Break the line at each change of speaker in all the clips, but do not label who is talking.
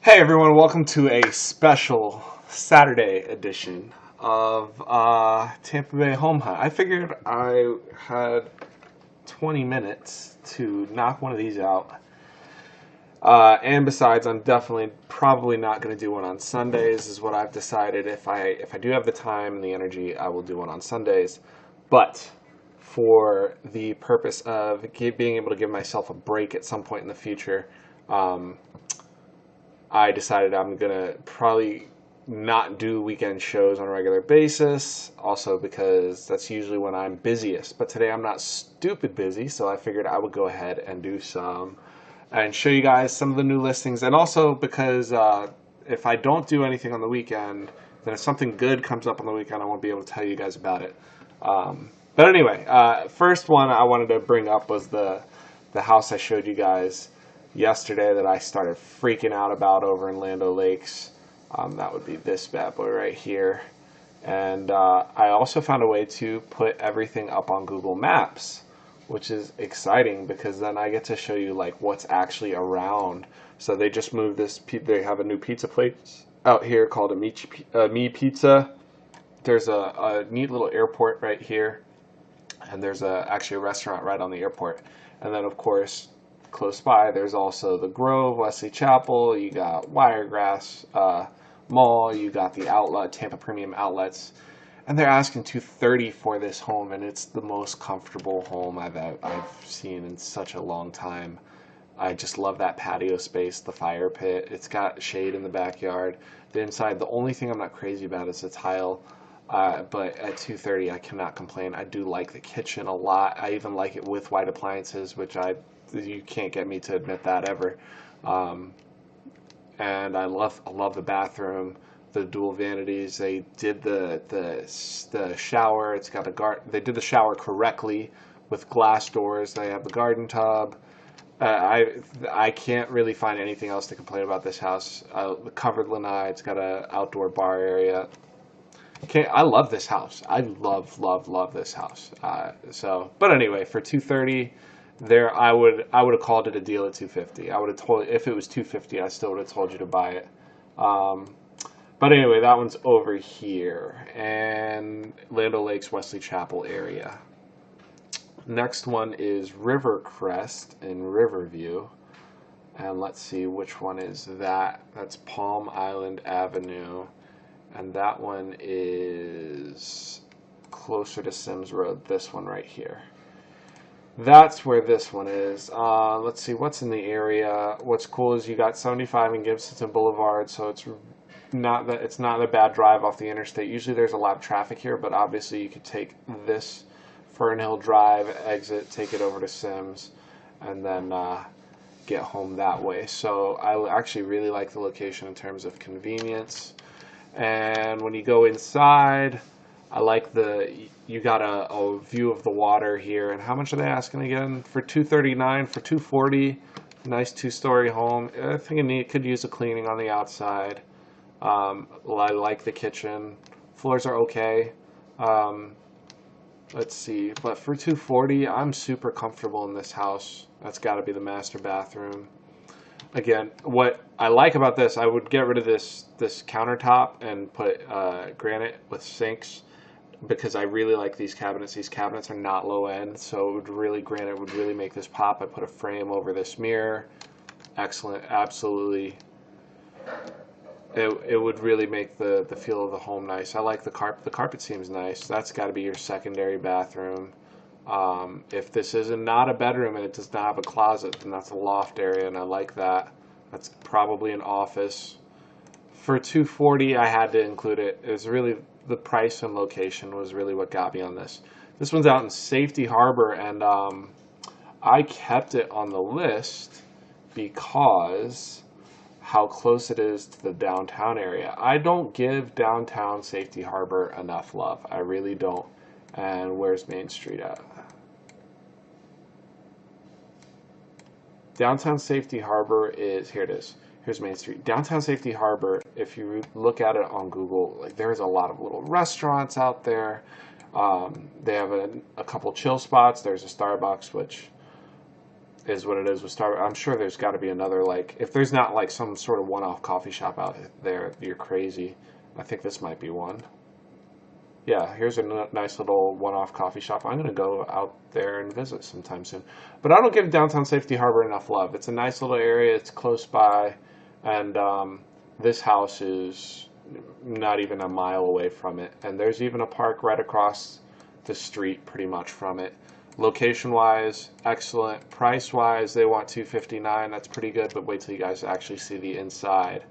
Hey everyone, welcome to a special Saturday edition of Tampa Bay Home Hunt. I figured I had 20 minutes to knock one of these out. And besides, I'm definitely probably not going to do one on Sundays, is what I've decided. If I do have the time and the energy, I will do one on Sundays. But for the purpose of being able to give myself a break at some point in the future, um, I decided I'm gonna probably not do weekend shows on a regular basis. Also because that's usually when I'm busiest. But today I'm not stupid busy, so I figured I would go ahead and do some and show you guys some of the new listings. And also because if I don't do anything on the weekend, then if something good comes up on the weekend, I won't be able to tell you guys about it. But anyway, first one I wanted to bring up was the house I showed you guys yesterday that I started freaking out about over in Land O'Lakes. That would be this bad boy right here. And I also found a way to put everything up on Google Maps, which is exciting because then I get to show you like what's actually around. So they just moved this. They have a new pizza place out here called Me Pizza. There's a neat little airport right here, and there's actually a restaurant right on the airport. And then of course, close by, there's also the Grove, Wesley Chapel, you got Wiregrass Mall, you got the outlet, Tampa Premium Outlets, and they're asking $230 for this home, and it's the most comfortable home I've seen in such a long time. I just love that patio space, the fire pit. It's got shade in the backyard. The inside, the only thing I'm not crazy about is the tile. But at $230, I cannot complain. I do like the kitchen a lot. I even like it with white appliances, which you can't get me to admit that ever. And I love the bathroom, the dual vanities. They did the shower. It's got They did the shower correctly with glass doors. They have the garden tub. I can't really find anything else to complain about this house. The covered lanai. It's got an outdoor bar area. Okay, I love this house. I love this house. But anyway, for $230, I would have called it a deal at $250. I would have told if it was $250, I still would have told you to buy it. But anyway, that one's over here, and Land O'Lakes, Wesley Chapel area. Next one is Rivercrest in Riverview, and let's see which one is that. That's Palm Island Avenue. And that one is closer to Sims Road, this one right here. That's where this one is. Let's see, what's in the area. What's cool is you got 75 and Gibsonton Boulevard, so it's not a bad drive off the interstate. Usually there's a lot of traffic here, but obviously you could take this Fernhill Drive, exit, take it over to Sims, and then get home that way. So I actually really like the location in terms of convenience. And when you go inside, I like you got a view of the water here. And how much are they asking again? For $239, for $240, nice two-story home. I think it could use a cleaning on the outside. I like the kitchen. Floors are okay. Let's see, but for $240, I'm super comfortable in this house. That's got to be the master bathroom. Again, what I like about this, I would get rid of this countertop and put granite with sinks because I really like these cabinets. These cabinets are not low end, so granite would really make this pop. I put a frame over this mirror. Excellent, absolutely. It would really make the feel of the home nice. I like the carpet. The carpet seems nice. That's got to be your secondary bathroom. If this is not a bedroom and it does not have a closet, then that's a loft area, and I like that. That's probably an office. For $240, I had to include it. It was really the price and location was really what got me on this. This one's out in Safety Harbor, and I kept it on the list because how close it is to the downtown area. I don't give downtown Safety Harbor enough love. I really don't. And where's Main Street at? Downtown Safety Harbor is, here it is. Here's Main Street. Downtown Safety Harbor, if you look at it on Google, like there's a lot of little restaurants out there. They have a couple chill spots. There's a Starbucks, which is what it is with Starbucks. I'm sure there's got to be another, like, if there's not like some sort of one-off coffee shop out there, you're crazy. I think this might be one. Yeah, here's a nice little one-off coffee shop. I'm going to go out there and visit sometime soon. But I don't give downtown Safety Harbor enough love. It's a nice little area. It's close by, and this house is not even a mile away from it. And there's even a park right across the street, pretty much from it. Location-wise, excellent. Price-wise, they want $259. That's pretty good. But wait till you guys actually see the inside.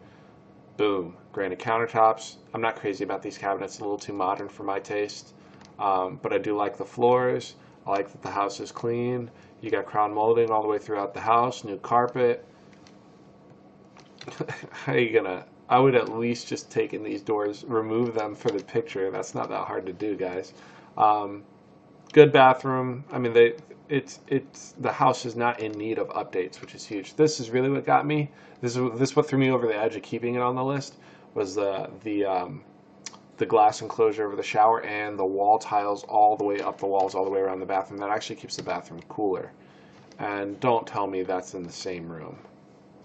Boom. Granite countertops. I'm not crazy about these cabinets. A little too modern for my taste. But I do like the floors. I like that the house is clean. You got crown molding all the way throughout the house. New carpet. How are you gonna... I would at least just take in these doors, remove them for the picture. That's not that hard to do, guys. Good bathroom. I mean, the house is not in need of updates, which is huge. This is really what got me. This what threw me over the edge of keeping it on the list was the glass enclosure over the shower and the wall tiles all the way up the walls, all the way around the bathroom. That actually keeps the bathroom cooler. And don't tell me that's in the same room.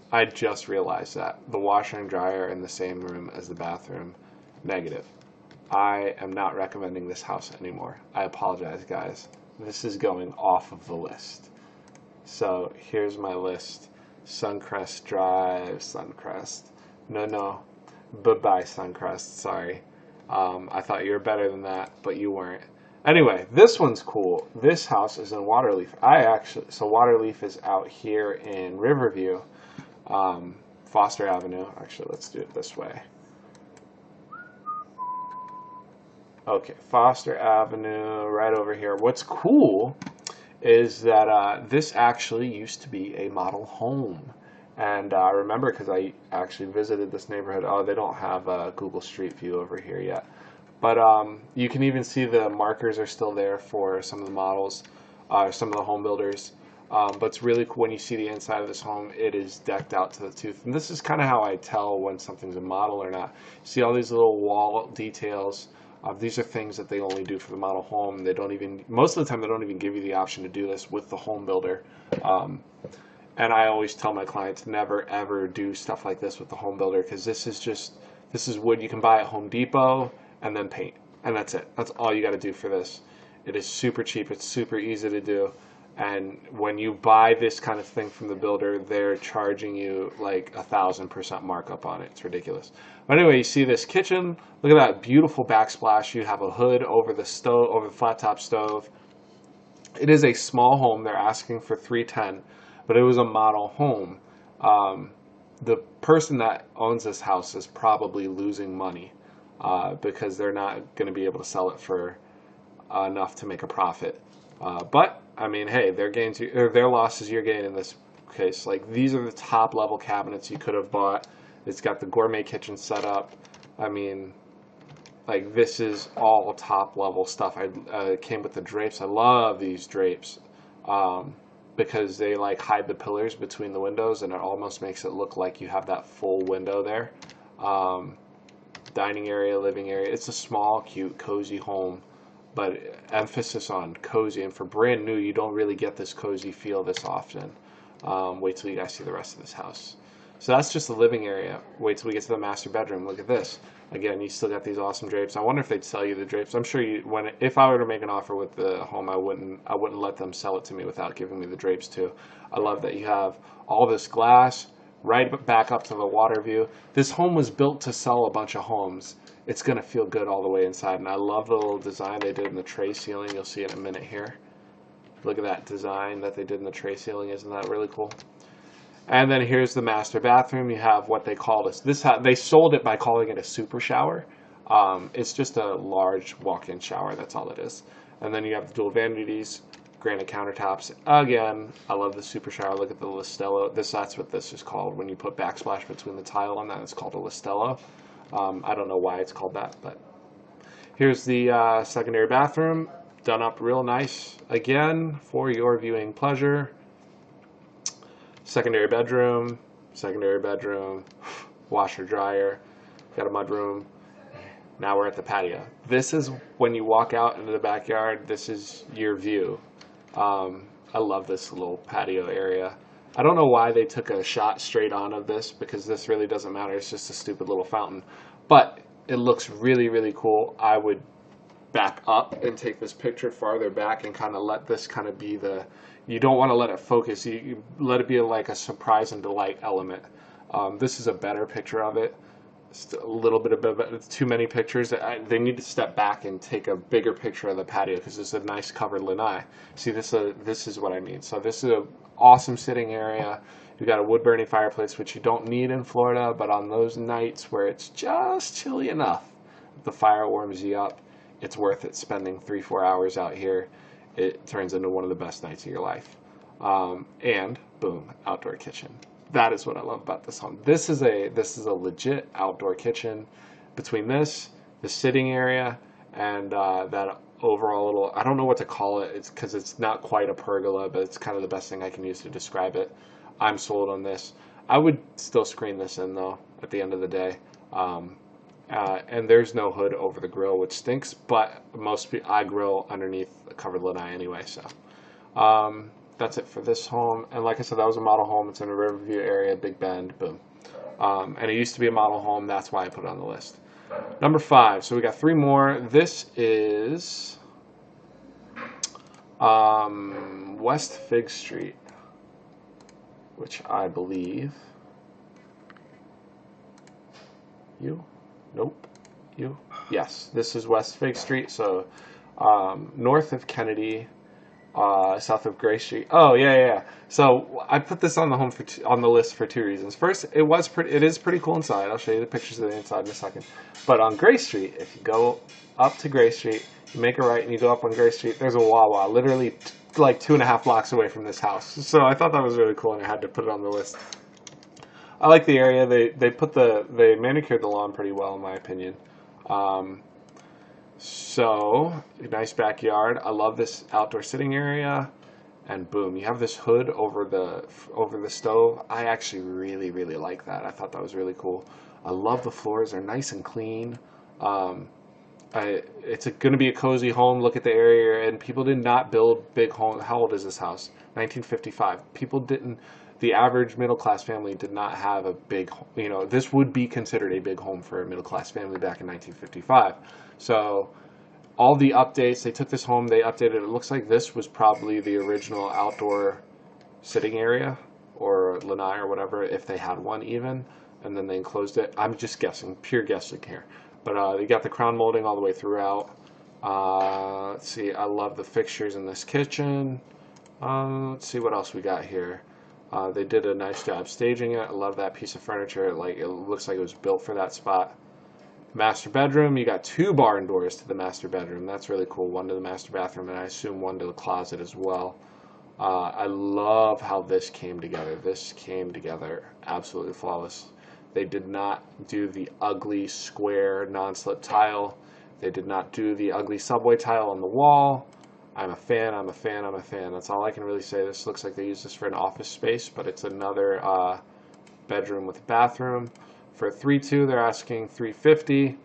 I just realized that. The washer and dryer in the same room as the bathroom. Negative. I am not recommending this house anymore. I apologize, guys. This is going off of the list. So here's my list. Suncrest Drive, Suncrest. No. Bye-bye, Suncrest. Sorry. I thought you were better than that, but you weren't. Anyway, this one's cool. This house is in Waterleaf. So Waterleaf is out here in Riverview, Foster Avenue. Actually, let's do it this way. Okay, Foster Avenue, right over here. What's cool is that this actually used to be a model home. And I remember because I actually visited this neighborhood. Oh, they don't have a Google Street View over here yet. But you can even see the markers are still there for some of the models, some of the home builders. But it's really cool when you see the inside of this home. It is decked out to the tooth. And this is kind of how I tell when something's a model or not. You see all these little wall details. These are things that they only do for the model home. They don't even, most of the time, they don't even give you the option to do this with the home builder. And I always tell my clients never ever do stuff like this with the home builder because this is wood you can buy at Home Depot and then paint, and that's it. That's all you got to do for this. It is super cheap. It's super easy to do. And when you buy this kind of thing from the builder, they're charging you like 1,000% markup on it. It's ridiculous. But anyway, you see this kitchen. Look at that beautiful backsplash. You have a hood over the stove, over the flat top stove. It is a small home. They're asking for $310, but it was a model home. The person that owns this house is probably losing money because they're not going to be able to sell it for enough to make a profit. But I mean, hey, their gains or their loss is your gain in this case. Like, these are the top level cabinets you could have bought. It's got the gourmet kitchen set up. I mean, like, this is all top level stuff. I came with the drapes. I love these drapes because they like hide the pillars between the windows, and it almost makes it look like you have that full window there. Dining area, living area. It's a small, cute, cozy home. But emphasis on cozy, and for brand new, you don't really get this cozy feel this often. Wait till you guys see the rest of this house. So that's just the living area. Wait till we get to the master bedroom. Look at this. Again, you still got these awesome drapes. I wonder if they'd sell you the drapes. I'm sure if I were to make an offer with the home, I wouldn't let them sell it to me without giving me the drapes too. I love that you have all this glass right back up to the water view. This home was built to sell a bunch of homes. It's going to feel good all the way inside. And I love the little design they did in the tray ceiling. You'll see it in a minute here. Look at that design that they did in the tray ceiling. Isn't that really cool? And then here's the master bathroom. You have what they call this. They sold it by calling it a super shower. It's just a large walk-in shower. That's all it is. And then you have the dual vanities, granite countertops. Again, I love the super shower. Look at the Listello. That's what this is called. When you put backsplash between the tile on that, it's called a Listello. I don't know why it's called that, but here's the secondary bathroom, done up real nice, again, for your viewing pleasure. Secondary bedroom, washer, dryer, got a mudroom. Now we're at the patio. This is when you walk out into the backyard, this is your view. I love this little patio area. I don't know why they took a shot straight on of this, because this really doesn't matter. It's just a stupid little fountain. But it looks really, really cool. I would back up and take this picture farther back and kind of let this kind of be the, you don't want to let it focus. You let it be like a surprise and delight element. This is a better picture of it. It's a little bit of it's too many pictures. They need to step back and take a bigger picture of the patio, because it's a nice covered lanai. See, this is what I mean. So this is an awesome sitting area. You got a wood burning fireplace, which you don't need in Florida, but on those nights where it's just chilly enough, the fire warms you up. It's worth it spending 3-4 hours out here. It turns into one of the best nights of your life. And boom, outdoor kitchen. That is what I love about this home. This is a legit outdoor kitchen. Between this, the sitting area, and that overall little, I don't know what to call it. It's because it's not quite a pergola, but it's kind of the best thing I can use to describe it. I'm sold on this. I would still screen this in though at the end of the day. And there's no hood over the grill, which stinks, but I grill underneath a covered lanai anyway, so that's it for this home. And like I said, that was a model home. It's in a Riverview area, Big Bend, boom. And it used to be a model home. That's why I put it on the list. Number 5. So we got 3 more. This is West Fig Street, which I believe yes, this is West Fig Street. So north of Kennedy, south of Gray Street. Oh yeah. So I put this on the on the list for 2 reasons. First, it is pretty cool inside. I'll show you the pictures of the inside in a second. But on Gray Street, if you go up to Gray Street, you make a right and you go up on Gray Street, there's a Wawa literally like 2.5 blocks away from this house. So I thought that was really cool, and I had to put it on the list. I like the area. They manicured the lawn pretty well, in my opinion. So nice backyard. I love this outdoor sitting area, and boom, you have this hood over the stove. I actually really, really like that. I thought that was really cool. I love the floors. They're nice and clean. It's going to be a cozy home. Look at the area, and people did not build big homes. How old is this house? 1955. People didn't. The average middle-class family did not have a big, this would be considered a big home for a middle-class family back in 1955. So all the updates, they took this home, they updated it. It looks like this was probably the original outdoor sitting area or lanai or whatever, if they had one even, and then they enclosed it. I'm just guessing, pure guessing here. But they got the crown molding all the way throughout. Let's see, I love the fixtures in this kitchen. Let's see what else we got here. They did a nice job staging it. I love that piece of furniture. It looks like it was built for that spot. Master bedroom. You got 2 barn doors to the master bedroom. That's really cool. One to the master bathroom, and I assume one to the closet as well. I love how this came together. This came together absolutely flawless. They did not do the ugly square non-slip tile. They did not do the ugly subway tile on the wall. I'm a fan. That's all I can really say. This looks like they use this for an office space, but it's another bedroom with a bathroom. For 3.2, they're asking $350.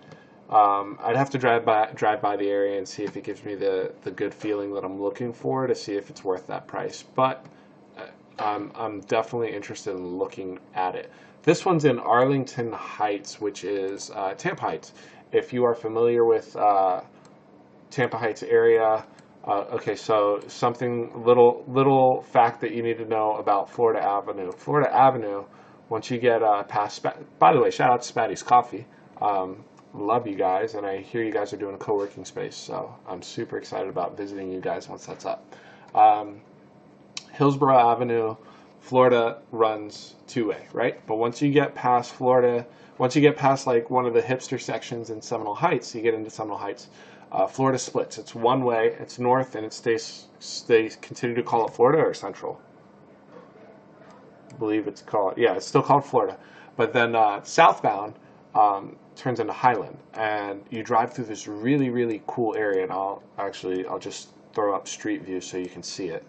I'd have to drive by the area and see if it gives me the good feeling that I'm looking for, to see if it's worth that price. But I'm definitely interested in looking at it. This one's in Arlington Heights, which is Tampa Heights. If you are familiar with Tampa Heights area. Okay, so little fact that you need to know about Florida Avenue. Florida Avenue, once you get past, by the way, shout out to Spatty's Coffee. Love you guys, and I hear you guys are doing a co-working space, so I'm super excited about visiting you guys once that's up. Hillsborough Avenue, Florida runs 2-way, right? But once you get past Florida, once you get past like one of the hipster sections in Seminole Heights, you get into Seminole Heights. Florida splits. It's one way. It's north, and it stays. They continue to call it Florida or Central. I believe it's called. Yeah, it's still called Florida. But then southbound turns into Highland, and you drive through this really, really cool area. And I'll just throw up street view so you can see it.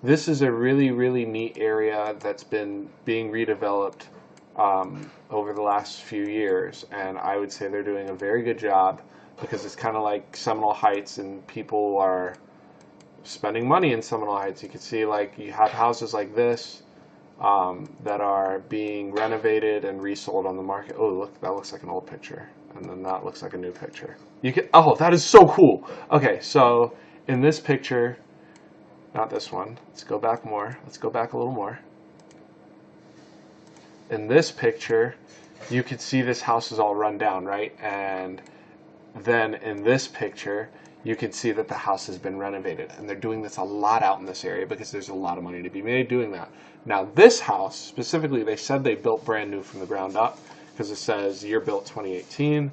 This is a really, really neat area that's been being redeveloped over the last few years, and I would say they're doing a very good job, because it's kind of like Seminole Heights, and people are spending money in Seminole Heights. You can see like you have houses like this that are being renovated and resold on the market. Oh, look, that looks like an old picture, and then that looks like a new picture. You can, oh, that is so cool. Okay, so in this picture, not this one. Let's go back more. Let's go back a little more. In this picture, you can see this house is all run down, right? And then in this picture, you can see that the house has been renovated. And they're doing this a lot out in this area because there's a lot of money to be made doing that. Now, this house, specifically, they said they built brand new from the ground up because it says year built 2018.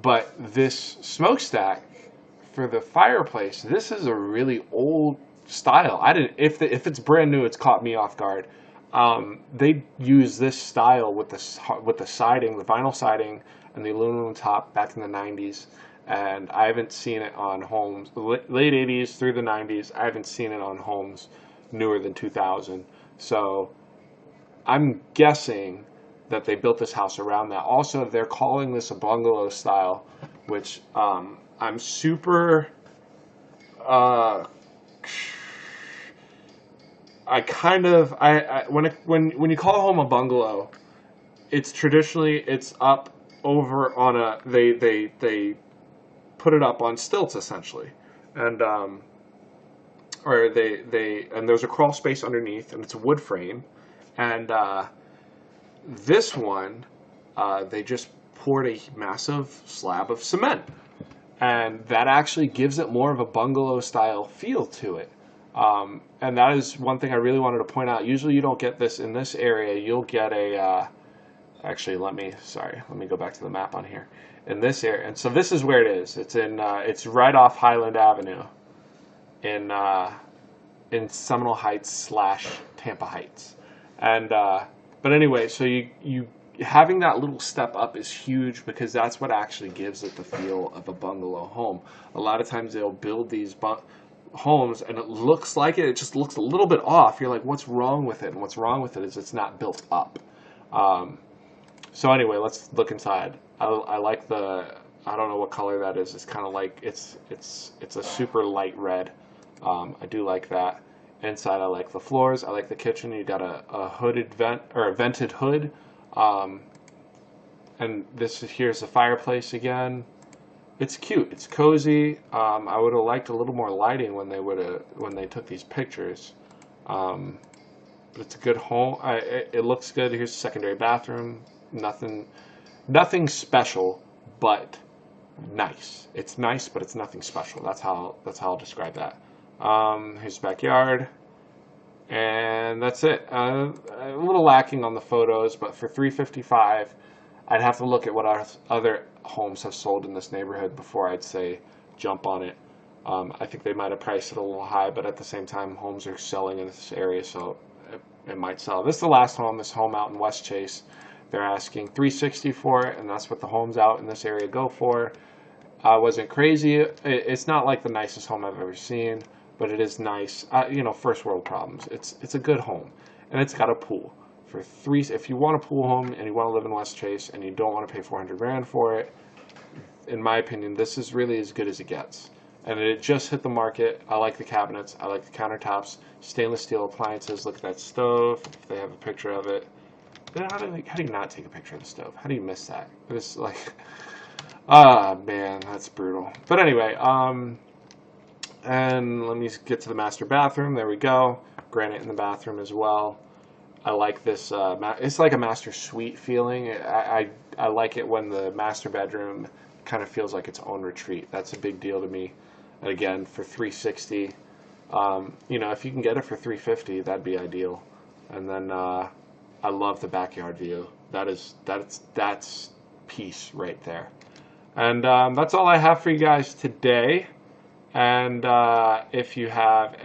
But this smokestack for the fireplace, this is a really old style. I didn't. If it's brand new, it's caught me off guard. They use this style with the siding, the vinyl siding, and the aluminum top back in the 90s, and I haven't seen it on homes late 80s through the 90s. I haven't seen it on homes newer than 2000. So I'm guessing that they built this house around that. Also, they're calling this a bungalow style, which I'm super. When you call a home a bungalow, it's traditionally it's up over on a they put it up on stilts essentially, and or and there's a crawl space underneath, and it's a wood frame, and this one they just poured a massive slab of cement, and that actually gives it more of a bungalow style feel to it. And that is one thing I really wanted to point out. Usually you don't get this in this area. You'll get a, actually let me go back to the map on here. In this area, and so this is where it is. It's it's right off Highland Avenue in Seminole Heights / Tampa Heights. And, but anyway, so you having that little step up is huge because that's what actually gives it the feel of a bungalow home. A lot of times they'll build these homes and it looks like it just looks a little bit off. You're like, what's wrong with it? And what's wrong with it is it's not built up. So anyway, let's look inside. I like I don't know what color that is. It's kind of like it's a super light red. I do like that. Inside, I like the floors. I like the kitchen. You got a hooded vent or a vented hood. And here's the fireplace again. It's cute. It's cozy. I would have liked a little more lighting when they took these pictures. But it's a good home. It looks good. Here's the secondary bathroom. Nothing special, but nice. It's nice, but it's nothing special. That's how I'll describe that. Here's the backyard, and that's it. A little lacking on the photos, but for $355, I'd have to look at what our other homes have sold in this neighborhood before I'd say jump on it. I think they might have priced it a little high, but at the same time, homes are selling in this area, so it might sell. This is the last home. This home out in West Chase. They're asking $360 for it, and that's what the homes out in this area go for. I wasn't crazy. It's not like the nicest home I've ever seen, but it is nice. First world problems. It's a good home, and it's got a pool. If you want a pool home and you want to live in West Chase and you don't want to pay $400,000 for it, in my opinion, this is really as good as it gets. And it just hit the market. I like the cabinets. I like the countertops. Stainless steel appliances. Look at that stove. If they have a picture of it. How do you not take a picture of the stove? How do you miss that? It's like, man, that's brutal. But anyway, and let me get to the master bathroom. There we go. Granite in the bathroom as well. I like this. It's like a master suite feeling. I like it when the master bedroom kind of feels like its own retreat. That's a big deal to me. And again, for $360, if you can get it for $350, that'd be ideal. And then I love the backyard view. That's peace right there. And that's all I have for you guys today. And if you have,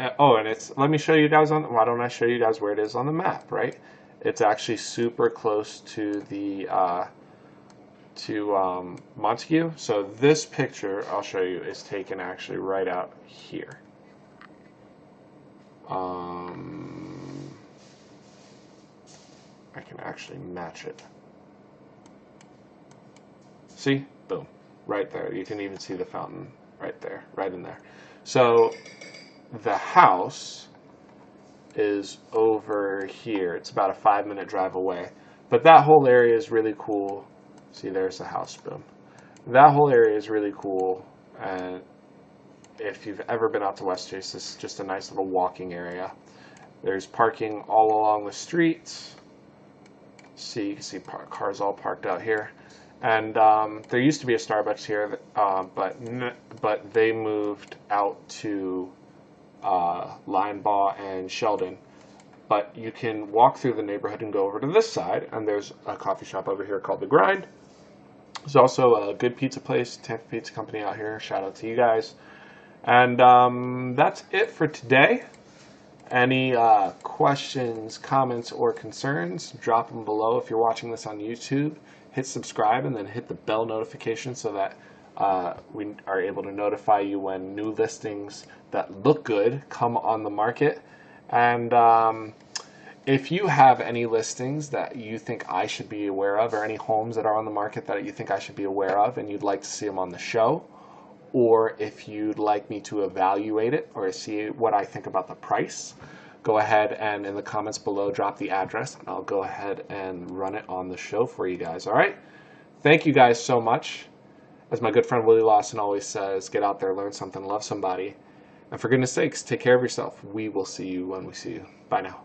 let me show you guys why don't I show you guys where it is on the map, right? It's actually super close to the, Montague. So this picture, I'll show you, is taken actually right out here. I can actually match it. See? Boom. Right there. You can even see the fountain right there, right in there. So the house is over here. It's about a 5-minute drive away. But that whole area is really cool. See, there's the house, boom. That whole area is really cool. And if you've ever been out to West Chase, this is just a nice little walking area. There's parking all along the streets. See, you can see cars all parked out here. And there used to be a Starbucks here, but they moved out to Linebaugh and Sheldon. But you can walk through the neighborhood and go over to this side, and there's a coffee shop over here called The Grind. There's also a good pizza place, Tampa Pizza Company out here. Shout out to you guys. And that's it for today. Any questions, comments, or concerns, drop them below. If you're watching this on YouTube, hit subscribe and then hit the bell notification so that we are able to notify you when new listings that look good come on the market. And if you have any listings that you think I should be aware of, or any homes that are on the market that you think I should be aware of and you'd like to see them on the show, or if you'd like me to evaluate it or see what I think about the price, go ahead and in the comments below drop the address, and I'll go ahead and run it on the show for you guys. All right? Thank you guys so much. As my good friend Willie Lawson always says, get out there, learn something, love somebody. And for goodness sakes, take care of yourself. We will see you when we see you. Bye now.